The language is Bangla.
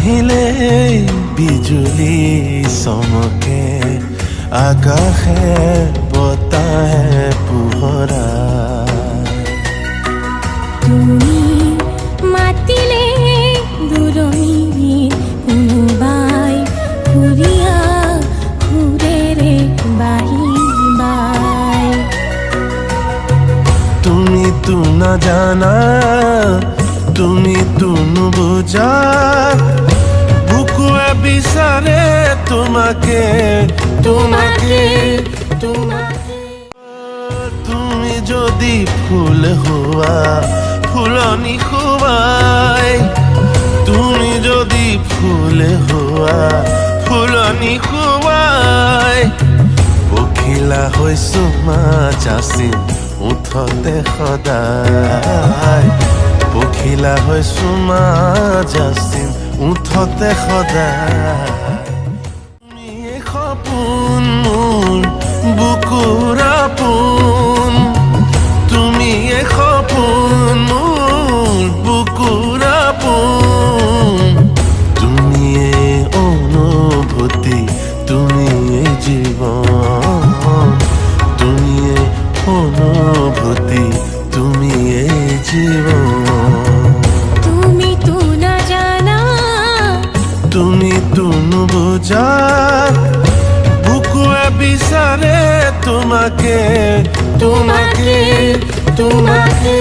আহিলে বিজুলী চমকে আকাশে বতাহে পোহৰা তুমি মাতিলে দূৰণিৰ কোনোবাই ঘূৰিয়া ঘূৰেৰে বাহি বাই তুমিতো নাজানা তুমিতো নুবুজা বুকুৱে বিচাৰে তোমাকে তোমাকে তোমাকে তুমি যদি ফুল হোৱা ফুলনি খুৱাই তুমি যদি ফুল হোৱা ফুলনি খুৱাই পখিলা হৈছো মাজাচিম উঠতে সদায় পখিলা হৈছো মাজাচিম উঠতে সদায় তুমি সপোন মোৰ বুকুৰ আপোন তুমি সপোন মোৰ বুকুৰ আপোন তুমি অনুভূতি তুমি জীৱন তুমি অনুভূতি তুমি জীৱন তুমিতো নাজানা তুমিতো নুবুজা বুকুৱে বিচাৰে তোমাকে তোমাকে তোমাকে